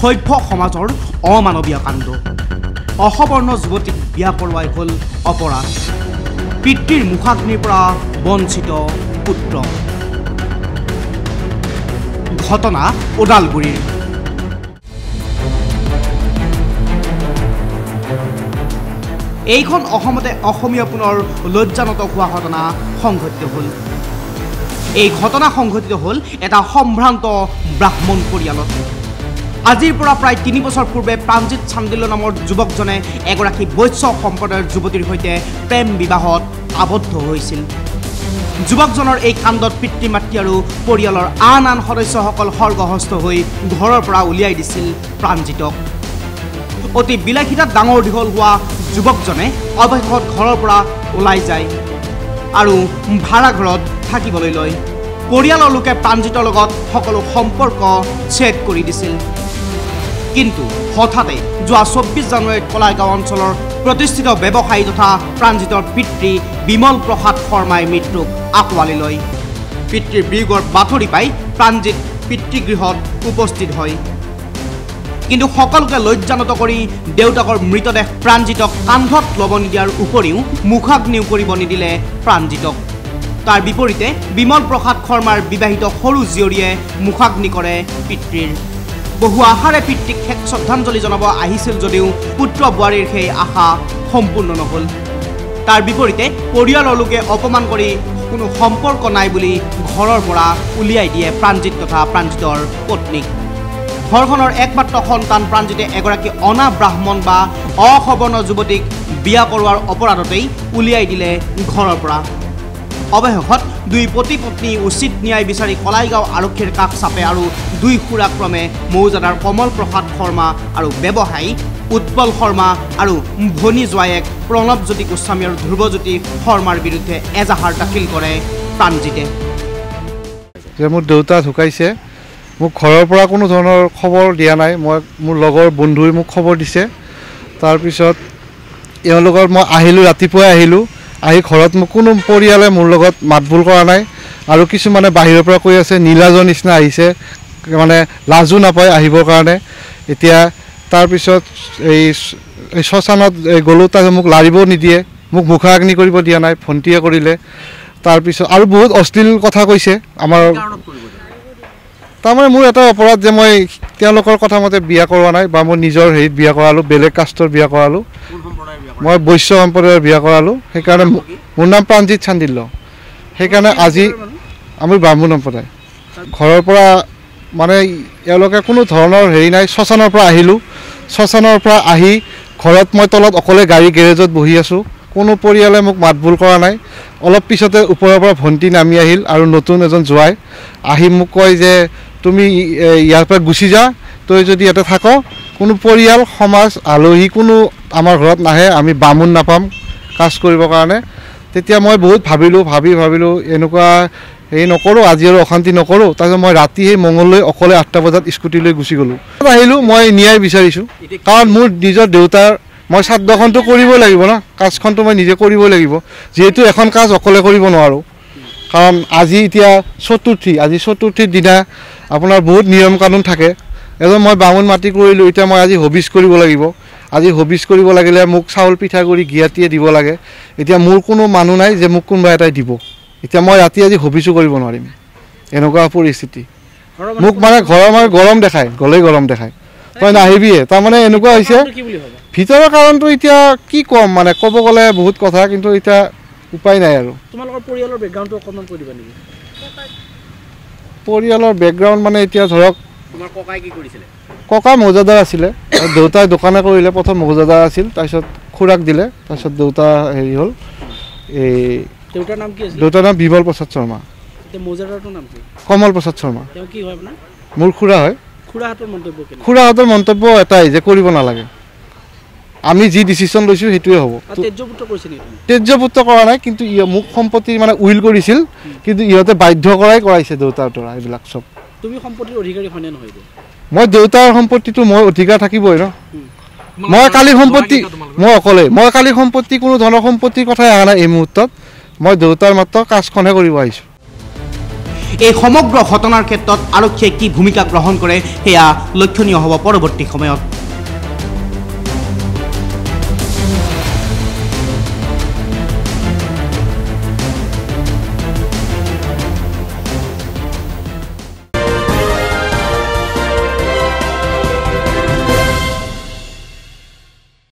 সভ্য সমাজৰ অমানৱীয় কাণ্ড অসবৰ্ণ যুৱতীক বিয়া কৰোৱাই হ'ল অপৰাধ পিতৃৰ মুখাগ্নিৰ পৰা বঞ্চিত পুত্ৰ ঘটনা ওদালগুৰিৰ এইখন অসমতে অসমীয়া পুনৰ লজ্জানত হোৱা ঘটনা সংঘটিত হ'ল এই ঘটনা সংঘটিত হ'ল এটা সম্ভ্ৰান্ত ব্ৰাহ্মণ পৰিয়ালত আজিৰ পৰা প্ৰায় 3 বছৰ পূৰ্বে প্ৰাঞ্জিত চান্দিল্য নামৰ যুৱকজনে এগৰাকী বৈশ্য সম্প্ৰদায়ৰ যুৱতীৰ সৈতে প্ৰেম বিবাহত আবদ্ধ হৈছিল যুৱকজনৰ এই কাণ্ডত পিতৃ মাতৃ আৰু পৰিয়ালৰ আন সদস্যসকল সৰ্গহস্ত হৈ ঘৰৰ পৰা উলিয়াই দিছিল প্ৰাঞ্জিতক অতি বিলাসিতাত ডাঙৰ দীঘল হোৱা যুৱকজনে অৱশেষত ঘৰৰ পৰা ওলাই যায় আৰু ভাড়া ঘৰত থাকিবলৈ লয় পৰিয়ালৰ লোকে প্ৰাঞ্জিতৰ লগত সকলো সম্পৰ্ক ছেদ কৰি দিছিল কিন্তু হঠাতে যোৱা 24 জানুৱাৰীত কলাইগাঁও অঞ্চলৰ প্ৰতিষ্ঠিত ব্যৱসায়ী তথা প্ৰাঞ্জিতৰ পিতৃ বিমল প্ৰসাদ শৰ্মাই মৃত্যুক আঁকোৱালি লয় পিতৃৰ বিয়োগৰ বাতৰি পাই প্ৰাঞ্জিত পিতৃগৃহত উপস্থিত হয় কিন্তু সকলোকে লজ্জানত কৰি দেউতাকৰ মৃতদেহ প্ৰাঞ্জিতক কান্ধত ল'ব নিদিয়াৰ উপৰিও মুখাগ্নিও কৰিব নিদিলে প্ৰাঞ্জিতক তাৰ বিপৰীতে বিমল প্ৰসাদ শৰ্মাৰ বিবাহিত সৰু জীয়ৰীয়ে মুখাগ্নি কৰে পিতৃৰ বহু আশাৰে পিতৃক শেষ শ্ৰদ্ধাঞ্জলি জনাব আহিছিল যদিও পুত্ৰ বোৱাৰীৰ সেই আশা সম্পূৰ্ণ নহ'ল তাৰ বিপৰীতে পৰিয়ালৰ লোকে অপমান কৰি কোনো সম্পৰ্ক নাই বুলি ঘৰৰ পৰা উলিয়াই দিয়ে প্ৰাঞ্জিত তথা প্ৰাঞ্জিতৰ পত্নীক ঘৰখনৰ একমাত্ৰ সন্তান প্ৰাঞ্জিতে এগৰাকী অনা ব্ৰাহ্মণ বা অসবৰ্ণ যুৱতীক বিয়া কৰোৱাৰ অপৰাধতেই উলিয়াই দিলে ঘৰৰ পৰা অৱশেষত দুই পতি পত্নী উচিত ন্যায় বিচাৰি কলাইগাঁও আৰক্ষীৰ কাষ চাপে আৰু দুই খুৰাক্ৰমে মৌজাদাৰ কমল প্ৰসাদ শৰ্মা আৰু ব্যৱসায়ী উৎপল শৰ্মা আৰু ভনী জোৱায়েক প্ৰণৱজ্যোতি গোস্বামী আৰু ধ্ৰুৱজ্যোতি শৰ্মাৰ বিৰুদ্ধে এজাহাৰ দাখিল কৰে প্ৰাঞ্জিতে যে মোৰ দেউতা ঢুকাইছে মোক ঘৰৰ পৰা কোনো ধৰণৰ খবৰ দিয়া নাই মই মোৰ লগৰ বন্ধুই মোক খবৰ দিছে তাৰপিছত এওঁলোকৰ মই আহিলোঁ ৰাতিপুৱাই আহিলোঁ আহি ঘৰত মোক কোনো পৰিয়ালে মোৰ লগত মাতবোল কৰা নাই আৰু কিছুমানে বাহিৰৰ পৰা কৈ আছে নীলাজৰ নিচিনা আহিছে মানে লাজো নাপায় আহিবৰ কাৰণে এতিয়া তাৰপিছত এই শ্মশানত গ'লোঁ তাৰপিছত মোক লাৰিব নিদিয়ে মোক মুখাগ্নি কৰিব দিয়া নাই ভণ্টিয়ে কৰিলে তাৰপিছত আৰু বহুত অশ্লীল কথা কৈছে আমাৰ তাৰমানে মোৰ এটা অপৰাধ যে মই তেওঁলোকৰ কথা মতে বিয়া কৰোৱা নাই বা মই নিজৰ হেৰিত বিয়া কৰালোঁ বেলেগ কাষ্টৰ বিয়া কৰালোঁ মই বৈশ্য সম্প্ৰদায়ৰ বিয়া কৰালোঁ সেইকাৰণে মোৰ নাম প্ৰাঞ্জিত চান্দিল্য সেইকাৰণে আজি আমি ব্ৰাহ্মণ সম্প্ৰদায় ঘৰৰ পৰা মানে এওঁলোকে কোনো ধৰণৰ হেৰি নাই শ্মশানৰ পৰা আহিলোঁ শ্মশানৰ পৰা আহি ঘৰত মই তলত অকলে গাড়ী গেৰেজত বহি আছোঁ কোনো পৰিয়ালে মোক মাতবোল কৰা নাই অলপ পিছতে ওপৰৰ পৰা ভণ্টি নামি আহিল আৰু নতুন এজন জোৱাই আহি মোক কয় যে তুমি ইয়াৰ পৰা গুচি যা তই যদি ইয়াতে থাক কোনো পৰিয়াল সমাজ আলহী কোনো আমাৰ ঘৰত নাহে আমি বামুণ নাপাম কাজ কৰিবৰ কাৰণে তেতিয়া মই বহুত ভাবিলোঁ এনেকুৱা হেৰি নকৰোঁ আজি আৰু অশান্তি নকৰোঁ তাৰপিছত মই ৰাতি সেই মঙললৈ অকলে 8টা বজাত স্কুটি লৈ গুচি গ'লোঁ আহিলোঁ মই ন্যায় বিচাৰিছোঁ কাৰণ মোৰ নিজৰ দেউতাৰ মই শ্ৰাদ্ধখনটো কৰিবই লাগিব ন কাজখনটো মই নিজে কৰিবই লাগিব যিহেতু এখন কাজ অকলে কৰিব নোৱাৰোঁ কাৰণ আজি এতিয়া চতুৰ্থীৰ দিনা আপোনাৰ বহুত নিয়ম কানুন থাকে এজন মই বামুণ মাটি কৰিলোঁ এতিয়া মই আজি হবিজ কৰিব লাগিব আজি হবিজ কৰিব লাগিলে মোক চাউল পিঠাগুড়ি গিয়াতিয়ে দিব লাগে এতিয়া মোৰ কোনো মানুহ নাই যে মোক কোনোবা এটাই দিব এতিয়া মই ৰাতি আজি হবিজো কৰিব নোৱাৰিম এনেকুৱা পৰিস্থিতি মোক মানে ঘৰৰ মানে গৰম দেখায় গ'লেই গৰম দেখায় তই নাহিবিয়ে তাৰমানে এনেকুৱা হৈছে ভিতৰৰ কাৰণটো এতিয়া কি ক'ম মানে ক'ব গ'লে বহুত কথা কিন্তু এতিয়া উপায় নাই আৰু তোমালোকৰ পৰিয়ালৰ বেকগ্ৰাউণ্ডটো অকণমান কৈ দিবা নেকি পৰিয়ালৰ বেকগ্ৰাউণ্ড মানে এতিয়া ধৰক তোমাৰ ককাই কি কৰিছিলে ককা মৌজাদাৰ আছিলে দেউতাই দোকানে কৰিলে প্ৰথম মৌজাদাৰ আছিল তাৰপিছত খুৰাক দিলে তাৰপিছত দেউতা হেৰি হ'ল এই দেউতাৰ নাম কি আছিল দেউতাৰ নাম বিমল প্ৰসাদ শৰ্মা মৌজাদাৰটোৰ নাম কি কমল প্ৰসাদ শৰ্মা তেওঁ কি হয় আপোনাৰ মোৰ খুৰা হয় খুৰাহঁতৰ মন্তব্য এটাই যে কৰিব নালাগে আমি যি ডিচিশ্যন লৈছোঁ সেইটোৱে হ'ব তেজ্যপুত্ৰ কৰা নাই কিন্তু মোক সম্পত্তি মানে উইল কৰিছিল কিন্তু ইহঁতে বাধ্য কৰাইছে দেউতাৰ পৰা এইবিলাক চব তুমি সম্পত্তিৰ অধিকাৰী হয়নে নহয় মই দেউতাৰ সম্পত্তিটো মই অধিকাৰ থাকিবই ন মই কালি সম্পত্তি মই অকলে মই কালি সম্পত্তি কোনো ধৰণৰ সম্পত্তিৰ কথাই অহা নাই এই মুহূৰ্তত মই দেউতাৰ মাত্ৰ কাজখনহে কৰিব আহিছোঁ এই সমগ্ৰ ঘটনাৰ ক্ষেত্ৰত আৰক্ষীয়ে কি ভূমিকা গ্ৰহণ কৰে সেয়া লক্ষণীয় হ'ব পৰৱৰ্তী সময়ত।